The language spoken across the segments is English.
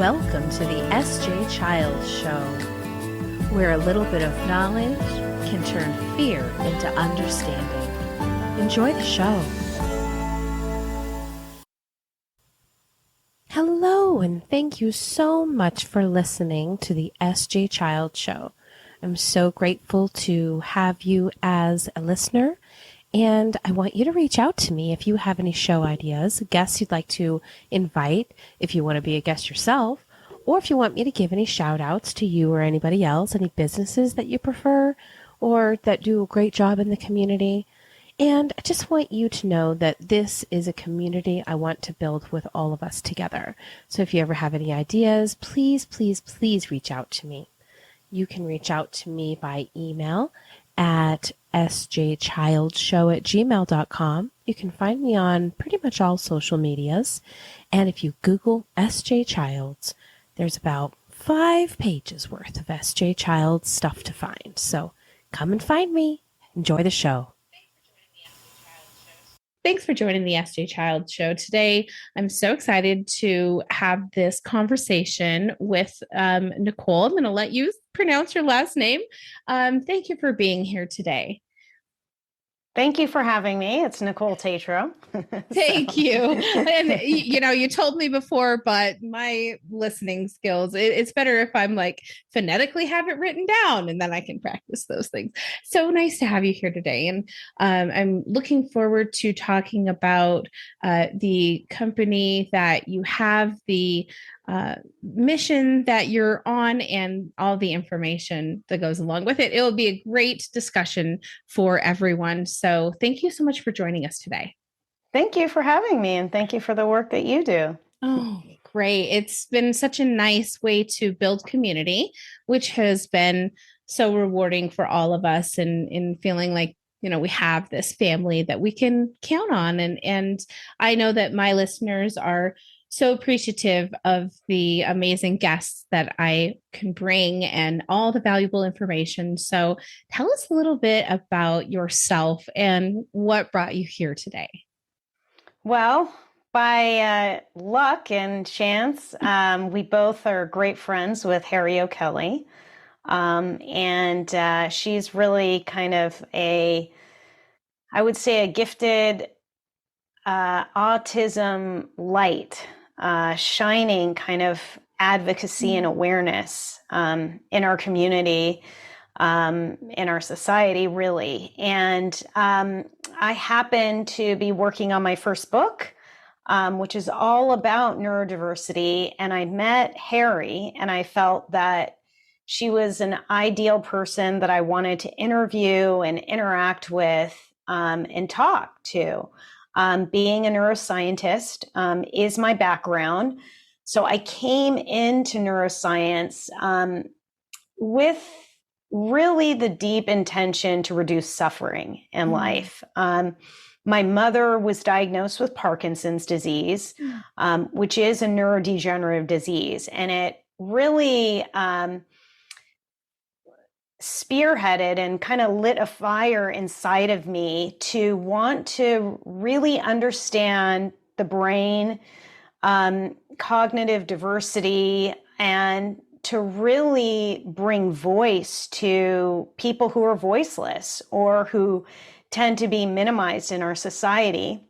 Welcome to the S.J. Childs Show, where a little bit of knowledge can turn fear into understanding. Enjoy the show. Hello, and thank you so much for listening to the S.J. Childs Show. I'm so grateful to have you as a listener, and I want you to reach out to me if you have any show ideas, guests you'd like to invite, if you want to be a guest yourself, or if you want me to give any shout outs to you or anybody else, any businesses that you prefer or that do a great job in the community. And I just want you to know that this is a community I want to build with all of us together. So if you ever have any ideas, please, please, please reach out to me. You can reach out to me by email at sjchildshow@gmail.com. You can find me on pretty much all social medias. And if you Google S.J. Childs, there's about 5 pages worth of S.J. Childs stuff to find. So come and find me. Enjoy the show. Thanks for joining the S.J. Childs Show. Today, I'm so excited to have this conversation with Nicole. I'm going to let you pronounce your last name. Thank you for being here today. Thank you for having me. It's Nicole Tetreault. Thank you. And you told me before, but my listening skills, it's better if I'm like phonetically have it written down and then I can practice those things. So nice to have you here today. And I'm looking forward to talking about the company that you have, the mission that you're on, and all the information that goes along with it. It will be a great discussion for everyone. So thank you so much for joining us today. Thank you for having me, and thank you for the work that you do. Oh, great. It's been such a nice way to build community, which has been so rewarding for all of us, and in feeling like we have this family that we can count on. And I know that my listeners are so appreciative of the amazing guests that I can bring and all the valuable information. So tell us a little bit about yourself and what brought you here today. Well, by luck and chance, we both are great friends with Harry O'Kelly. And she's really kind of I would say, a gifted autism light, shining kind of advocacy and awareness in our community, in our society, really. And I happen to be working on my first book, which is all about neurodiversity. And I met Harry, and I felt that she was an ideal person that I wanted to interview and interact with and talk to. Being a neuroscientist is my background. So I came into neuroscience with really the deep intention to reduce suffering in life. My mother was diagnosed with Parkinson's disease, which is a neurodegenerative disease. And it really spearheaded and kind of lit a fire inside of me to want to really understand the brain, cognitive diversity, and to really bring voice to people who are voiceless or who tend to be minimized in our society.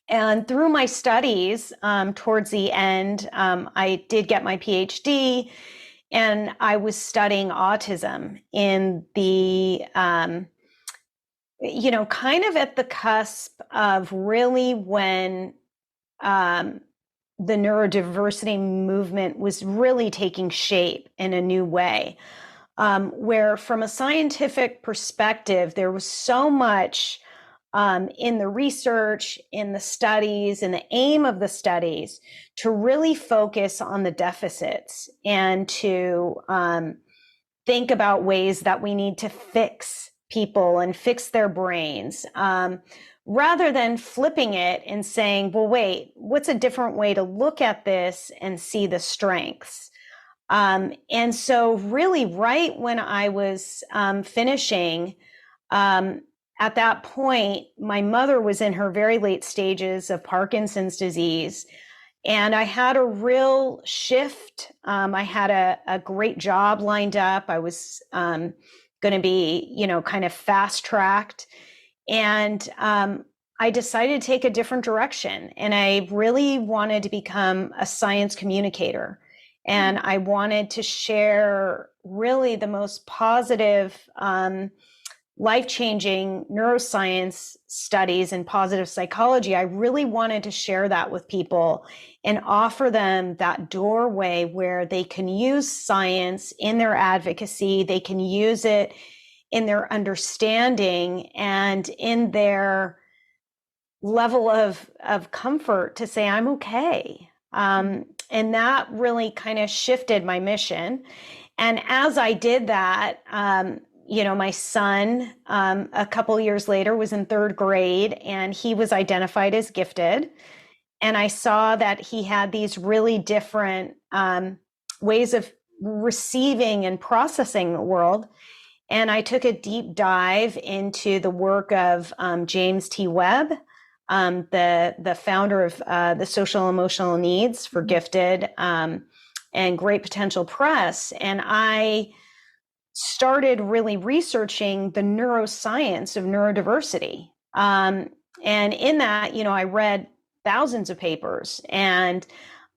And through my studies, towards the end, I did get my PhD. And I was studying autism in the, kind of at the cusp of really when the neurodiversity movement was really taking shape in a new way, where from a scientific perspective, there was so much in the research, in the studies, and the aim of the studies to really focus on the deficits and to think about ways that we need to fix people and fix their brains, rather than flipping it and saying, well, wait, what's a different way to look at this and see the strengths? And so really right when I was finishing, at that point, my mother was in her very late stages of Parkinson's disease. And I had a real shift. I had a great job lined up. I was going to be, kind of fast tracked. And I decided to take a different direction. And I really wanted to become a science communicator. And I wanted to share really the most positive, life-changing neuroscience studies and positive psychology. I really wanted to share that with people and offer them that doorway where they can use science in their advocacy, they can use it in their understanding and in their level of comfort to say, I'm okay. And that really kind of shifted my mission. And as I did that, my son, a couple years later, was in third grade, and he was identified as gifted. And I saw that he had these really different ways of receiving and processing the world. And I took a deep dive into the work of James T. Webb, the founder of the Social Emotional Needs for Gifted and Great Potential Press. And I started really researching the neuroscience of neurodiversity. And in that, I read thousands of papers, and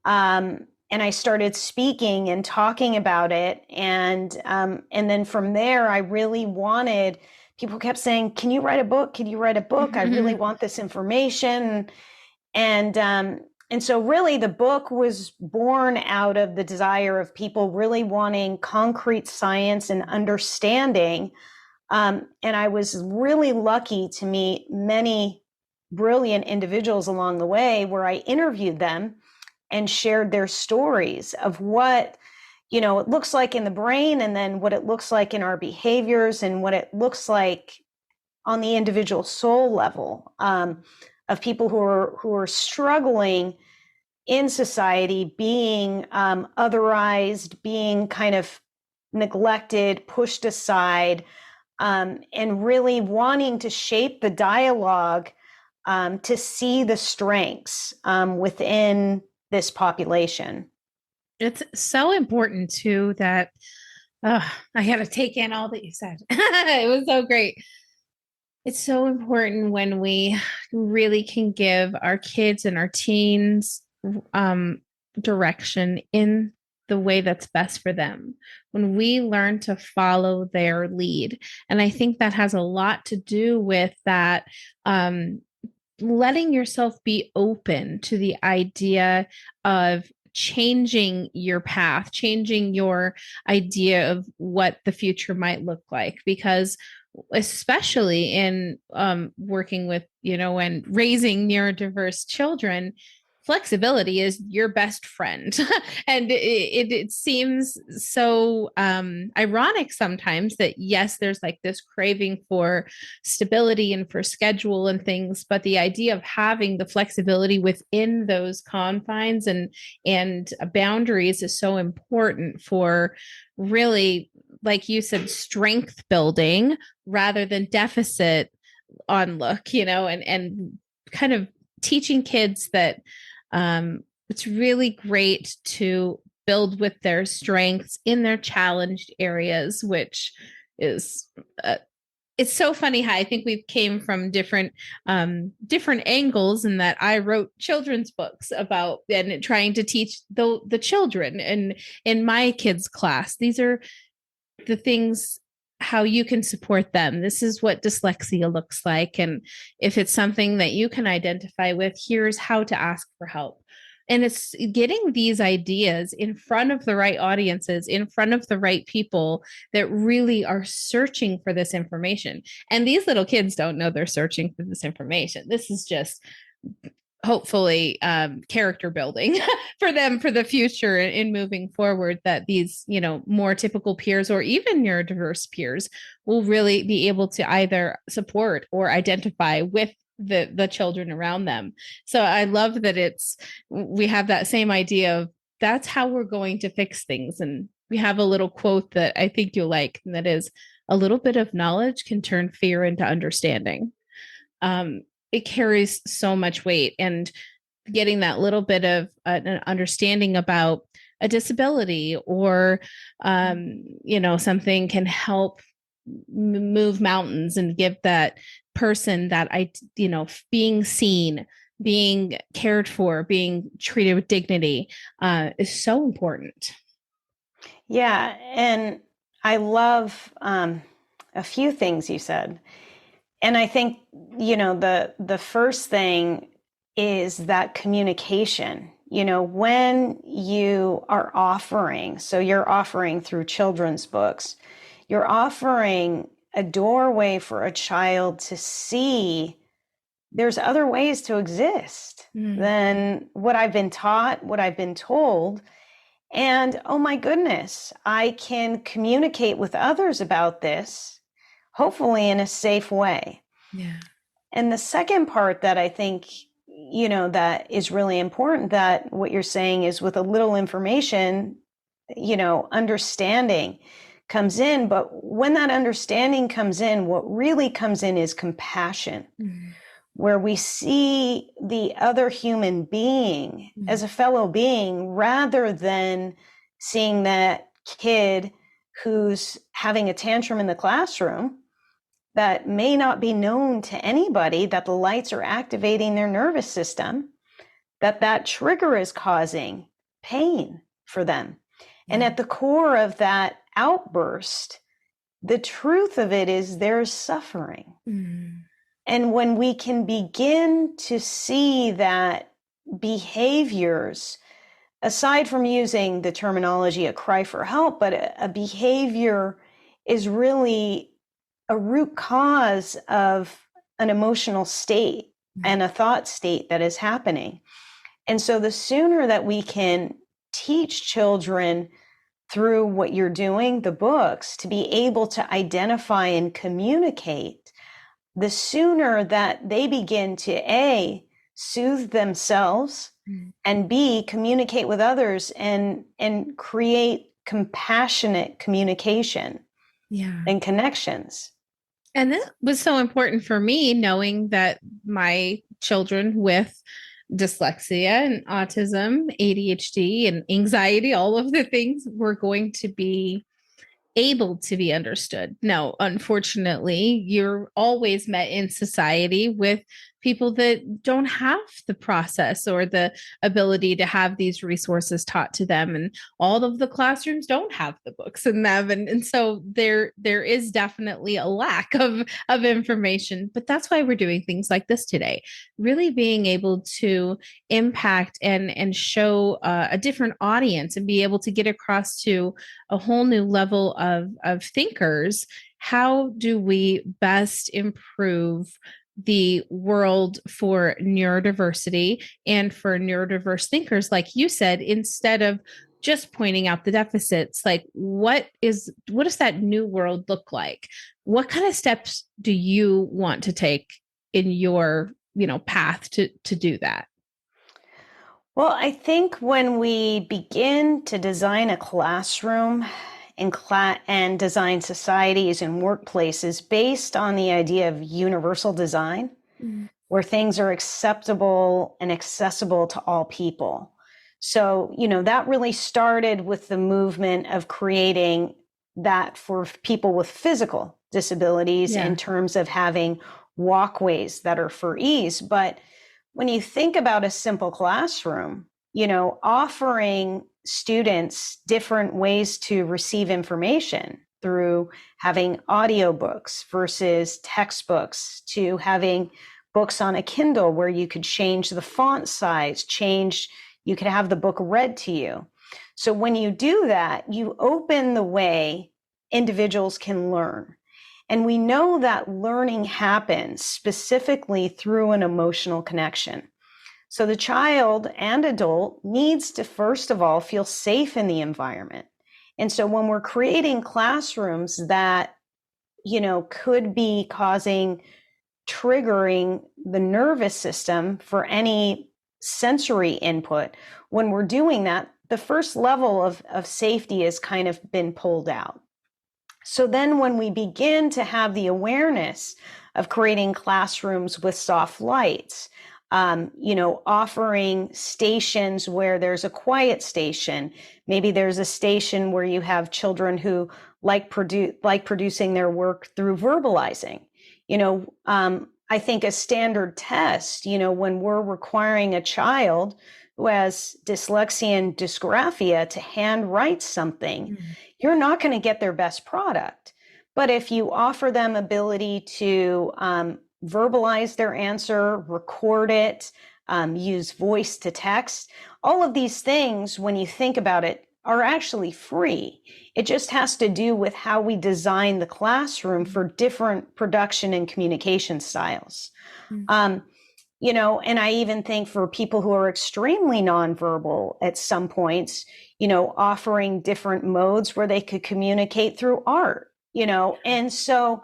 I started speaking and talking about it. And then from there, I really wanted, people kept saying, can you write a book? Can you write a book? Mm-hmm. I really want this information. And so really the book was born out of the desire of people really wanting concrete science and understanding. And I was really lucky to meet many brilliant individuals along the way where I interviewed them and shared their stories of what, it looks like in the brain, and then what it looks like in our behaviors, and what it looks like on the individual soul level, of people who are struggling in society, being otherized, being kind of neglected, pushed aside, and really wanting to shape the dialogue to see the strengths within this population. It's so important too that I had to take in all that you said. It was so great. It's so important when we really can give our kids and our teens direction in the way that's best for them, when we learn to follow their lead. And I think that has a lot to do with that, letting yourself be open to the idea of changing your path, changing your idea of what the future might look like. Because especially in working with, and raising neurodiverse children, flexibility is your best friend. And it seems so ironic sometimes that, yes, there's like this craving for stability and for schedule and things, but the idea of having the flexibility within those confines and boundaries is so important for really, like you said, strength building rather than deficit on look, and kind of teaching kids that it's really great to build with their strengths in their challenged areas, which is it's so funny how I think we came from different angles, in that I wrote children's books about and trying to teach the children and in my kids' class. These are the things, how you can support them. This is what dyslexia looks like. And if it's something that you can identify with, here's how to ask for help. And it's getting these ideas in front of the right audiences, in front of the right people that really are searching for this information. And these little kids don't know they're searching for this information. This is just hopefully character building for them for the future in moving forward, that these, more typical peers or even neurodiverse peers will really be able to either support or identify with the children around them. So I love that we have that same idea of that's how we're going to fix things. And we have a little quote that I think you'll like, and that is, a little bit of knowledge can turn fear into understanding. It carries so much weight. And getting that little bit of an understanding about a disability or something can help move mountains and give that person that being seen, being cared for, being treated with dignity is so important. Yeah, and I love a few things you said. And I think, the first thing is that communication. When you are offering, so you're offering through children's books, you're offering a doorway for a child to see there's other ways to exist than what I've been taught, what I've been told. And oh my goodness, I can communicate with others about this, hopefully in a safe way. Yeah. And the second part that I think, that is really important, that what you're saying is with a little information, understanding comes in. But when that understanding comes in, what really comes in is compassion. Where we see the other human being as a fellow being, rather than seeing that kid who's having a tantrum in the classroom that may not be known to anybody, that the lights are activating their nervous system, that trigger is causing pain for them. And at the core of that outburst, the truth of it is there's suffering. And when we can begin to see that behaviors, aside from using the terminology a cry for help, but a behavior is really a root cause of an emotional state and a thought state that is happening. And so the sooner that we can teach children through what you're doing, the books, to be able to identify and communicate, the sooner that they begin to A, soothe themselves, and B, communicate with others and create compassionate communication and connections. And that was so important for me, knowing that my children with dyslexia and autism, ADHD and anxiety, all of the things were going to be able to be understood. Now, unfortunately, you're always met in society with people that don't have the process or the ability to have these resources taught to them. And all of the classrooms don't have the books in them. And so there is definitely a lack of information. But that's why we're doing things like this today, really being able to impact and show a different audience and be able to get across to a whole new level of thinkers. How do we best improve the world for neurodiversity and for neurodiverse thinkers, like you said, instead of just pointing out the deficits? Like, what does that new world look like? What kind of steps do you want to take in your path to do that? Well, I think when we begin to design a classroom and design societies and workplaces based on the idea of universal design, where things are acceptable and accessible to all people. So, that really started with the movement of creating that for people with physical disabilities in terms of having walkways that are for ease. But when you think about a simple classroom, offering students different ways to receive information through having audiobooks versus textbooks, to having books on a Kindle where you could change the font size, you could have the book read to you. So when you do that, you open the way individuals can learn. And we know that learning happens specifically through an emotional connection. So the child and adult needs to, first of all, feel safe in the environment. And so when we're creating classrooms that, could be triggering the nervous system for any sensory input, when we're doing that, the first level of safety has kind of been pulled out. So then when we begin to have the awareness of creating classrooms with soft lights, offering stations where there's a quiet station. Maybe there's a station where you have children who like producing their work through verbalizing. I think a standard test, when we're requiring a child who has dyslexia and dysgraphia to handwrite something, you're not going to get their best product. But if you offer them ability to verbalize their answer, record it, use voice to text, all of these things, when you think about it, are actually free. It just has to do with how we design the classroom for different production and communication styles. And I even think for people who are extremely nonverbal at some points, offering different modes where they could communicate through art, and so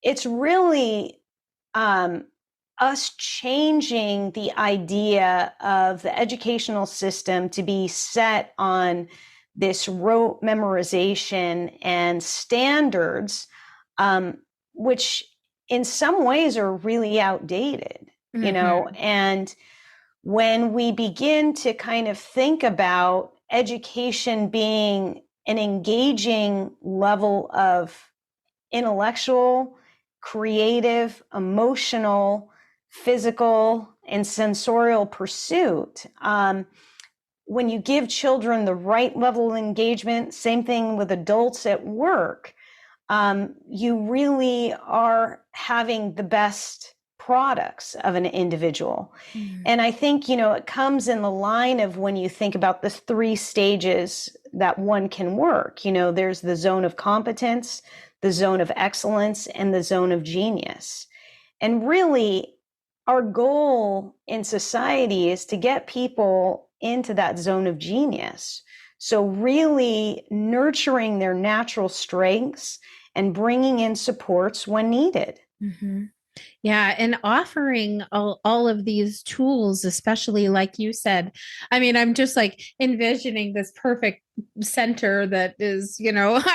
it's really us changing the idea of the educational system to be set on this rote memorization and standards, which in some ways are really outdated, and when we begin to kind of think about education being an engaging level of intellectual, creative, emotional, physical, and sensorial pursuit. When you give children the right level of engagement, same thing with adults at work, you really are having the best products of an individual. And I think, it comes in the line of when you think about the 3 stages that one can work. There's the zone of competence, the zone of excellence, and the zone of genius. And really, our goal in society is to get people into that zone of genius. So really nurturing their natural strengths and bringing in supports when needed. Yeah, and offering all of these tools, especially like you said. I mean, I'm just like envisioning this perfect center that is,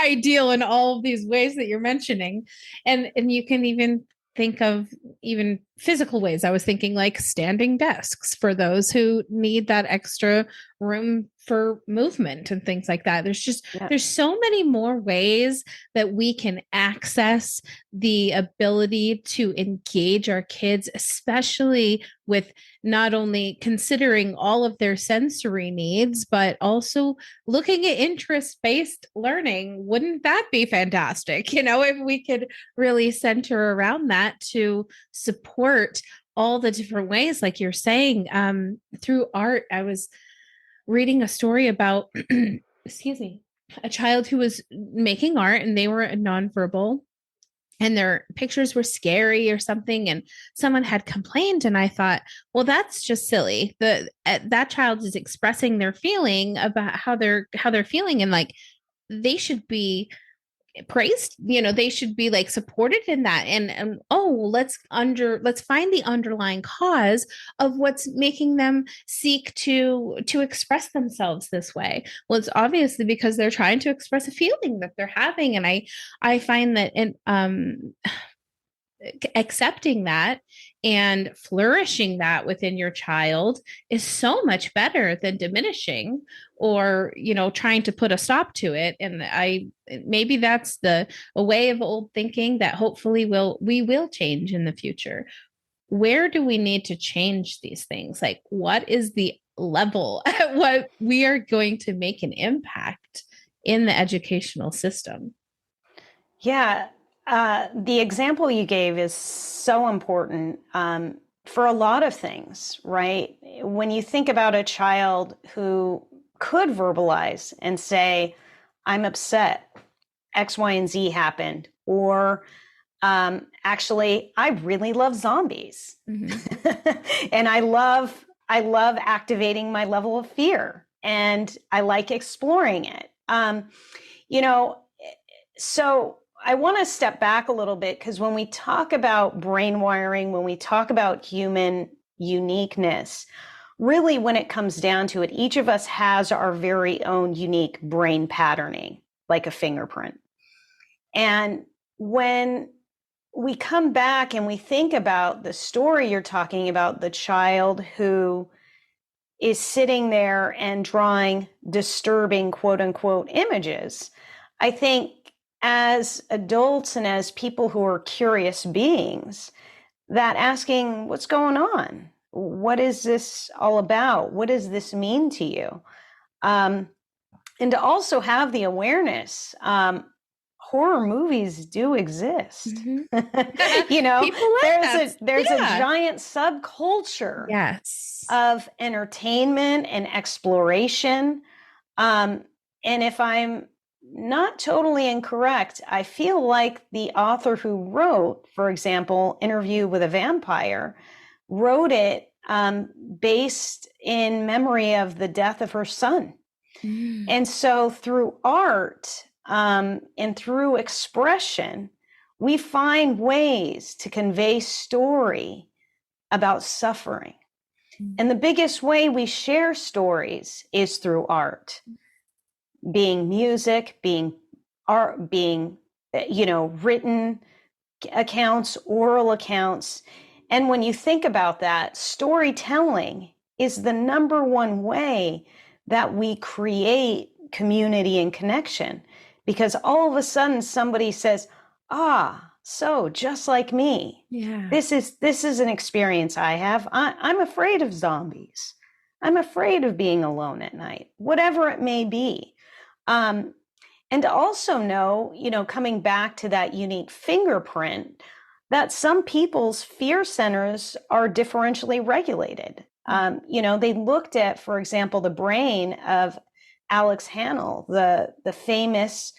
ideal in all of these ways that you're mentioning. And you can even think of even physical ways. I was thinking like standing desks for those who need that extra room for movement and things like that. There's so many more ways that we can access the ability to engage our kids, especially with not only considering all of their sensory needs, but also looking at interest-based learning. Wouldn't that be fantastic? If we could really center around that to support all the different ways, like you're saying, through art. I was reading a story about, excuse me, a child who was making art and they were nonverbal and their pictures were scary or something, and someone had complained, and I thought, well, that's just silly. That child is expressing their feeling about how they're feeling, and like they should be praised. They should be like supported in that, and let's find the underlying cause of what's making them seek to express themselves this way. Well, it's obviously because they're trying to express a feeling that they're having, and I find that accepting that and flourishing that within your child is so much better than diminishing or trying to put a stop to it. And maybe that's a way of old thinking that hopefully we will change in the future. Where do we need to change these things? Like, what is the level at what we are going to make an impact in the educational system? Yeah. The example you gave is so important for a lot of things, right? When you think about a child who could verbalize and say, I'm upset, X, Y, and Z happened, or actually, I really love zombies. And I love activating my level of fear, and I like exploring it. So I want to step back a little bit, because when we talk about brain wiring, when we talk about human uniqueness, really when it comes down to it, each of us has our very own unique brain patterning, like a fingerprint. And when we come back and we think about the story you're talking about, the child who is sitting there and drawing disturbing, quote unquote, images. I think as adults and as people who are curious beings, that asking, what's going on? What is this all about? What does this mean to you? And to also have the awareness, horror movies do exist. Mm-hmm. You know, People like there's a giant subculture of entertainment and exploration. And if I'm not totally incorrect, I feel like the author who wrote, for example, Interview with a Vampire, wrote it based in memory of the death of her son. And so through art and through expression, we find ways to convey story about suffering. And the biggest way we share stories is through art, being music, being art, being, written accounts, oral accounts. And when you think about that, storytelling is the number one way that we create community and connection, because all of a sudden somebody says, so just like me, this is an experience I have. I'm afraid of zombies. I'm afraid of being alone at night, whatever it may be. And to also know, coming back to that unique fingerprint, that some people's fear centers are differentially regulated. They looked at, for example, the brain of Alex Hanel, the famous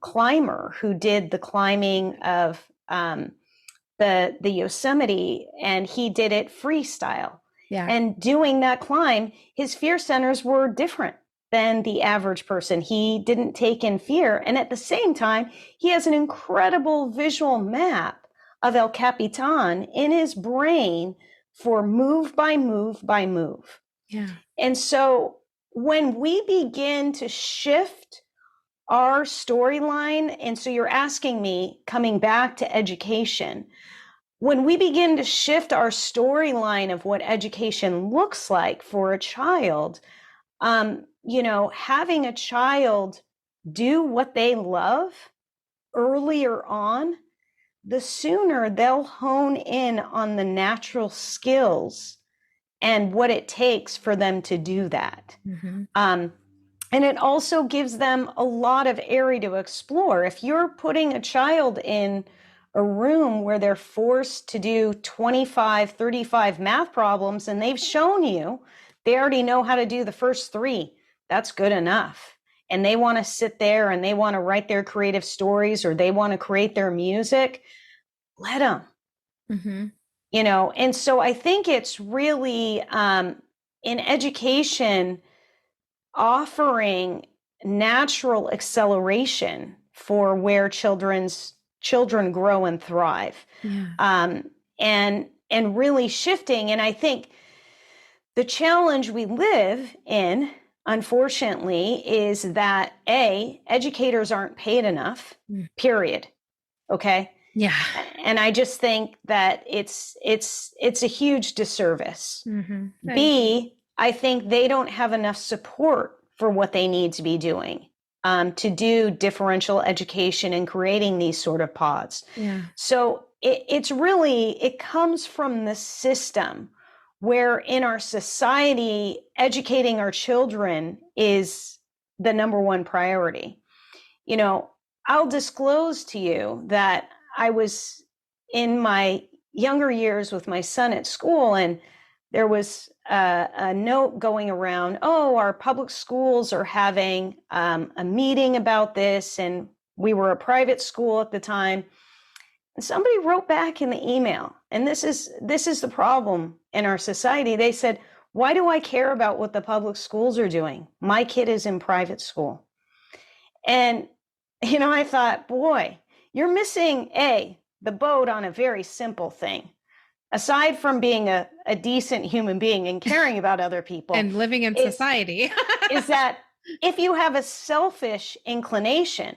climber who did the climbing of the Yosemite, and he did it freestyle. Yeah. And doing that climb, his fear centers were different than the average person. He didn't take in fear. And at the same time, he has an incredible visual map of El Capitan in his brain for move by move by move. Yeah. And so when we begin to shift our storyline, and so you're asking me, coming back to education, when we begin to shift our storyline of what education looks like for a child, having a child do what they love earlier on, the sooner they'll hone in on the natural skills and what it takes for them to do that. And it also gives them a lot of area to explore. If you're putting a child in a room where they're forced to do 25, 35 math problems, and they've shown you they already know how to do the first 3, that's good enough. And they want to sit there and they want to write their creative stories, or they want to create their music, let them. And so I think it's really in education, offering natural acceleration for where children grow and thrive. And really shifting. And I think the challenge we live in, unfortunately, is that educators aren't paid enough, period. Okay. Yeah. And I just think that it's a huge disservice. B, I think they don't have enough support for what they need to be doing to do differential education and creating these sort of pods. So it comes from the system where in our society, educating our children is the number one priority. I'll disclose to you that I was in my younger years with my son at school, and there was a note going around, our public schools are having a meeting about this, and we were a private school at the time. And somebody wrote back in the email, and this is the problem in our society. They said, why do I care about what the public schools are doing? My kid is in private school. And, I thought, boy, you're missing the boat on a very simple thing. Aside from being a decent human being and caring about other people and living in society, is that if you have a selfish inclination,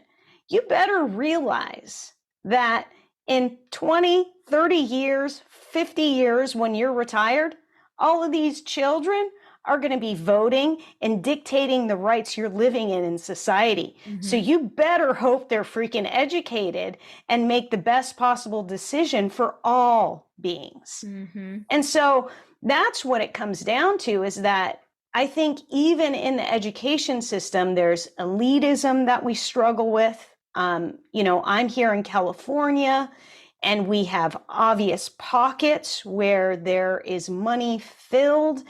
you better realize that in 20, 30 years, 50 years, when you're retired, all of these children are going to be voting and dictating the rights you're living in society. Mm-hmm. So you better hope they're freaking educated and make the best possible decision for all beings. Mm-hmm. And so that's what it comes down to, is that I think even in the education system, there's elitism that we struggle with. I'm here in California, and we have obvious pockets where there is money filled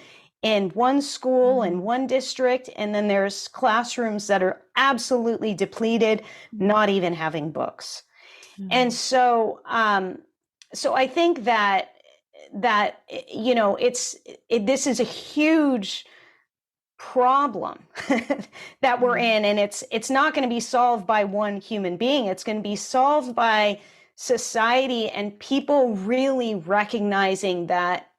in one school, in one district, and then there's classrooms that are absolutely depleted, not even having books. Mm-hmm. And so I think that this is a huge problem that we're in, and it's not going to be solved by one human being. It's going to be solved by society and people really recognizing that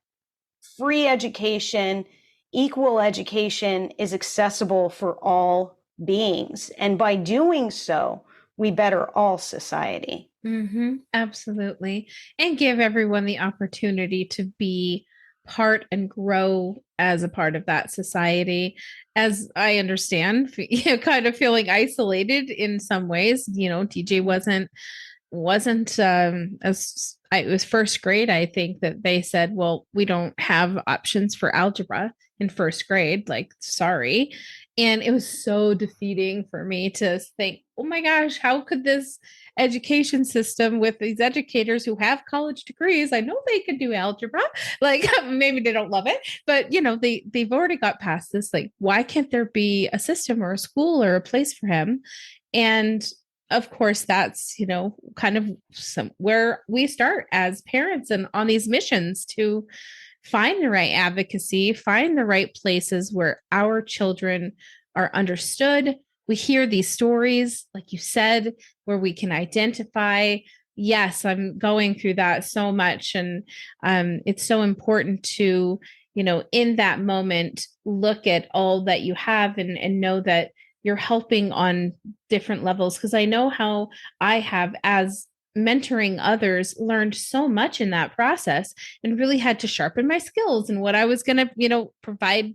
free education, equal education is accessible for all beings. And by doing so, we better all society. Mm-hmm. Absolutely. And give everyone the opportunity to be part and grow as a part of that society. As I understand, kind of feeling isolated in some ways. TJ wasn't as it was first grade. I think that they said, well, we don't have options for algebra in first grade, like, sorry. And it was so defeating for me to think, oh my gosh, how could this education system with these educators who have college degrees, I know they could do algebra, like maybe they don't love it, but they've already got past this. Like, why can't there be a system or a school or a place for him? And of course, that's, kind of where we start as parents and on these missions to find the right advocacy, find the right places where our children are understood. We hear these stories, like you said, where we can identify, yes, I'm going through that so much. And it's so important to, in that moment, look at all that you have and know that you're helping on different levels. Because I know how I have, as mentoring others, learned so much in that process and really had to sharpen my skills and what I was going to, provide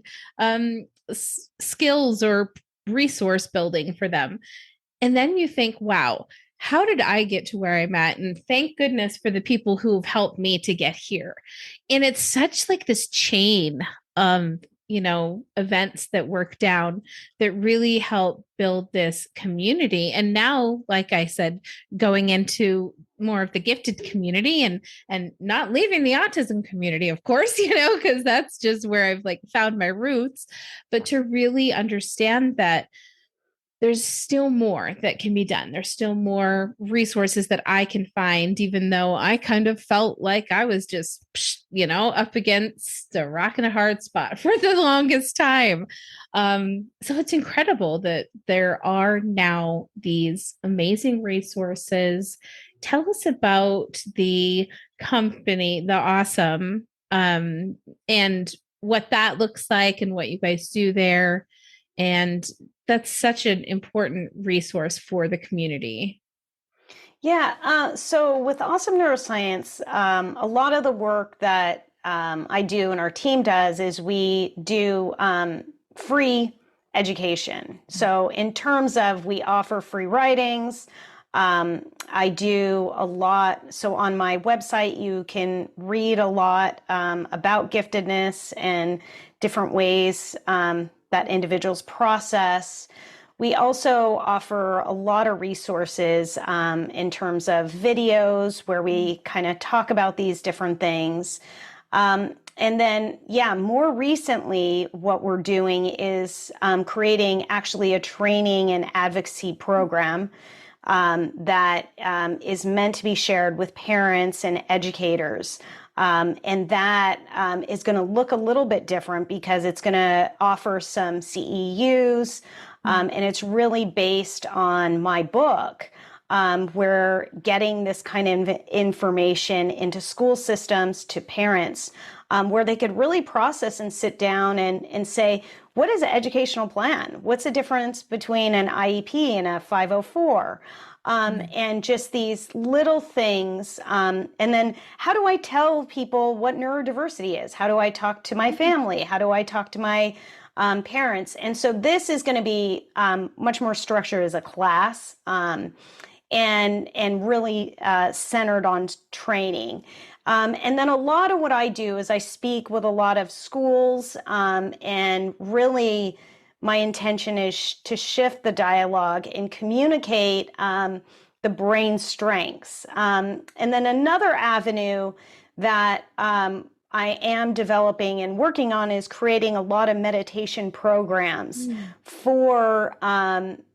skills or resource building for them. And then you think, wow, how did I get to where I'm at? And thank goodness for the people who've helped me to get here. And it's such like this chain events that work down that really help build this community. And now, like I said, going into more of the gifted community and not leaving the autism community, of course, because that's just where I've found my roots, but to really understand that there's still more that can be done. There's still more resources that I can find, even though I kind of felt like I was just, up against a rock and a hard spot for the longest time. So it's incredible that there are now these amazing resources. Tell us about the company, the Awesome, and what that looks like and what you guys do there. And that's such an important resource for the community. Yeah. So with Awesome Neuroscience, a lot of the work that I do and our team does is we do free education. So in terms of, we offer free writings. I do a lot. So on my website, you can read a lot about giftedness and different ways that individuals process. We also offer a lot of resources in terms of videos where we kind of talk about these different things. And then, more recently, what we're doing is creating actually a training and advocacy program that is meant to be shared with parents and educators. And that is going to look a little bit different because it's going to offer some CEUs, and it's really based on my book. we're getting this kind of information into school systems to parents, where they could really process and sit down and say, what is an educational plan? What's the difference between an IEP and a 504? And just these little things. And then how do I tell people what neurodiversity is? How do I talk to my family? How do I talk to my parents? And so this is going to be much more structured as a class, and really centered on training. And then a lot of what I do is I speak with a lot of schools, and really my intention is to shift the dialogue and communicate the brain strengths. And then another avenue that I am developing and working on is creating a lot of meditation programs for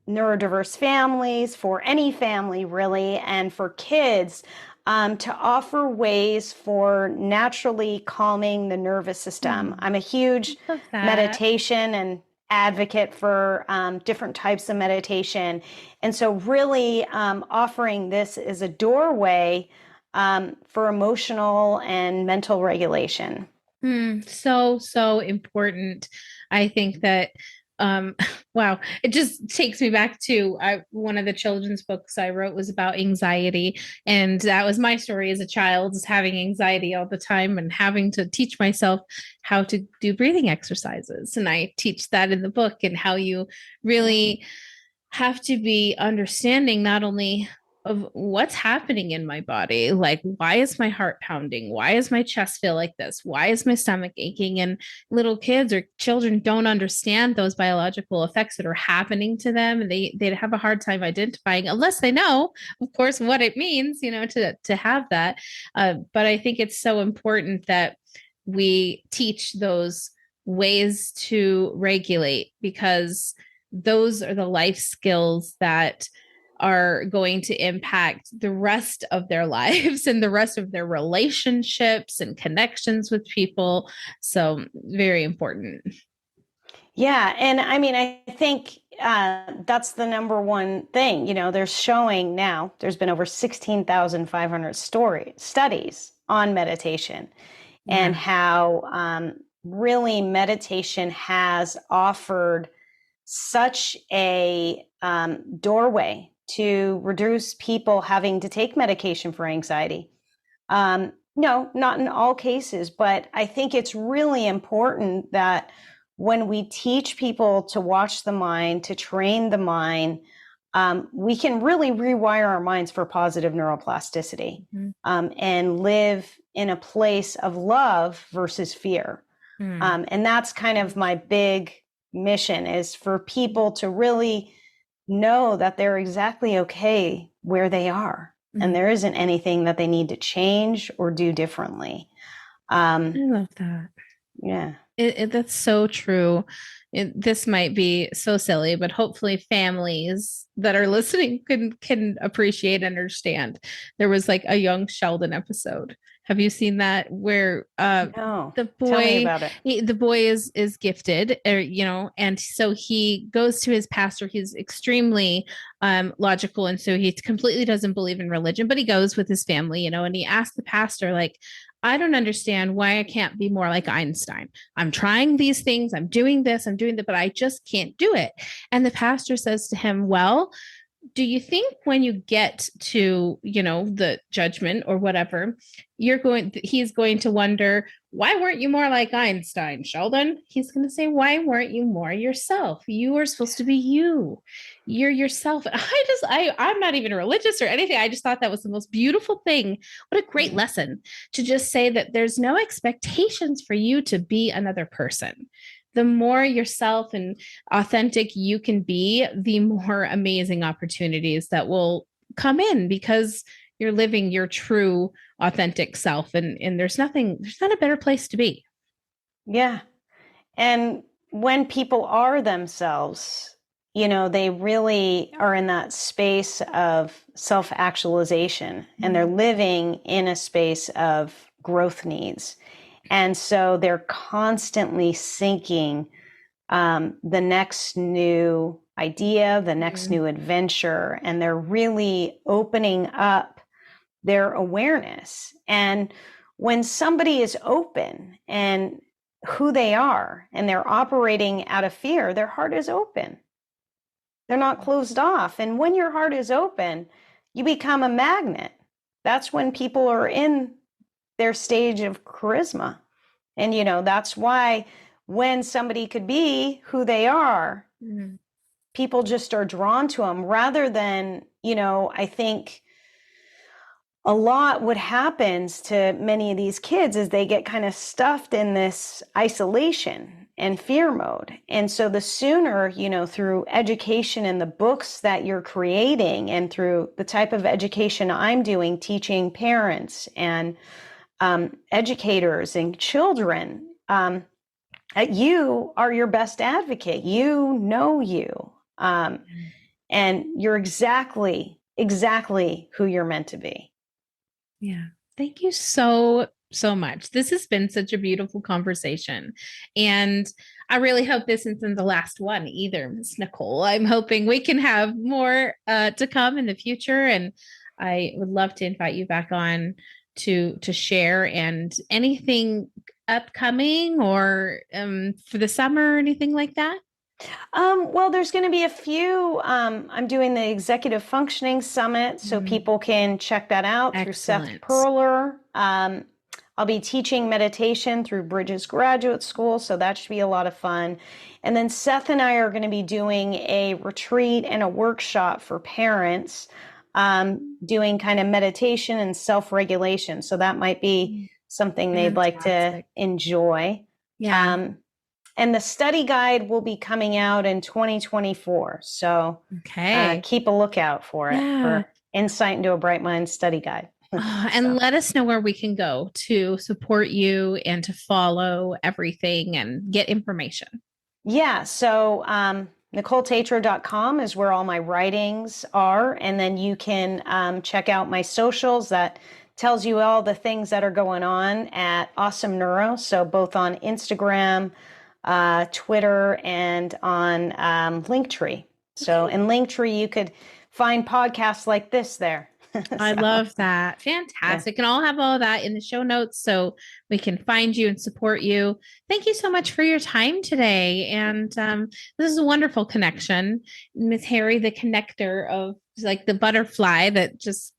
neurodiverse families, for any family really, and for kids, to offer ways for naturally calming the nervous system. I'm a huge meditation and advocate for different types of meditation. And so really offering this as a doorway for emotional and mental regulation. So important. I think that wow, it just takes me back to one of the children's books I wrote was about anxiety, and that was my story as a child, is having anxiety all the time and having to teach myself how to do breathing exercises. And I teach that in the book, and how you really have to be understanding not only of what's happening in my body, like why is my heart pounding, why does my chest feel like this, why is my stomach aching, and little kids or children don't understand those biological effects that are happening to them, and they'd have a hard time identifying unless they know, of course, what it means, to have that. But I think it's so important that we teach those ways to regulate, because those are the life skills that are going to impact the rest of their lives and the rest of their relationships and connections with people. So very important. Yeah. And I mean, I think that's the number one thing. There's showing now, there's been over 16,500 studies on meditation, and how really meditation has offered such a doorway to reduce people having to take medication for anxiety. No, not in all cases, but I think it's really important that when we teach people to watch the mind, to train the mind, we can really rewire our minds for positive neuroplasticity, and live in a place of love versus fear. And that's kind of my big mission, is for people to really know that they're exactly okay where they are, and there isn't anything that they need to change or do differently. I love that. Yeah. That's so true. This might be so silly, but hopefully families that are listening can appreciate and understand. There was like a Young Sheldon episode. Have you seen that, where No. the boy, Tell me about it. the boy is gifted, and so he goes to his pastor. He's extremely logical, and so he completely doesn't believe in religion, but he goes with his family, and he asked the pastor, like, I don't understand why I can't be more like Einstein. I'm trying these things, I'm doing this, I'm doing that, but I just can't do it. And the pastor says to him, well, do you think when you get to, the judgment or whatever, he's going to wonder, why weren't you more like Einstein, Sheldon? He's going to say, why weren't you more yourself? You were supposed to be you. You're yourself. I'm not even religious or anything. I just thought that was the most beautiful thing. What a great lesson to just say that there's no expectations for you to be another person. The more yourself and authentic you can be, the more amazing opportunities that will come in, because you're living your true authentic self, and there's not a better place to be. Yeah. And when people are themselves, they really are in that space of self-actualization, and they're living in a space of growth needs. And so they're constantly seeking the next new idea, the next new adventure, and they're really opening up their awareness. And when somebody is open and who they are and they're operating out of fear, their heart is open. They're not closed off. And when your heart is open, you become a magnet. That's when people are in their stage of charisma. And, that's why when somebody could be who they are, people just are drawn to them rather than, I think a lot what happens to many of these kids is they get kind of stuffed in this isolation and fear mode. And so the sooner, through education and the books that you're creating and through the type of education I'm doing, teaching parents and educators and children, you are your best advocate. You know you. And you're exactly who you're meant to be. Yeah. Thank you so much. This has been such a beautiful conversation. And I really hope this isn't the last one either, Ms. Nicole. I'm hoping we can have more to come in the future. And I would love to invite you back on to share and anything upcoming or for the summer or anything like that. Well, there's going to be a few. I'm doing the Executive Functioning Summit, so people can check that out through Seth Perler. I'll be teaching meditation through Bridges Graduate School, so that should be a lot of fun. And then Seth and I are going to be doing a retreat and a workshop for parents, doing kind of meditation and self-regulation. So that might be something they'd like to enjoy. Yeah. And the study guide will be coming out in 2024. So keep a lookout for it, for Insight into a Bright Mind study guide. And let us know where we can go to support you and to follow everything and get information. Yeah. So NicoleTetreault.com is where all my writings are. And then you can check out my socials. That tells you all the things that are going on at Awesome Neuro. So both on Instagram, Twitter, and on Linktree. So in Linktree, you could find podcasts like this there. I love that. Fantastic. Yeah. And I'll have all that in the show notes so we can find you and support you. Thank you so much for your time today. And this is a wonderful connection. Miss Harry, the connector of like the butterfly that just,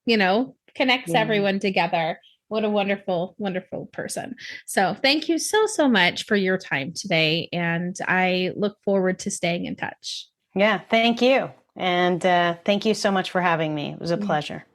connects everyone together. What a wonderful, wonderful person. So thank you so much for your time today. And I look forward to staying in touch. Yeah, thank you. And thank you so much for having me. It was a pleasure.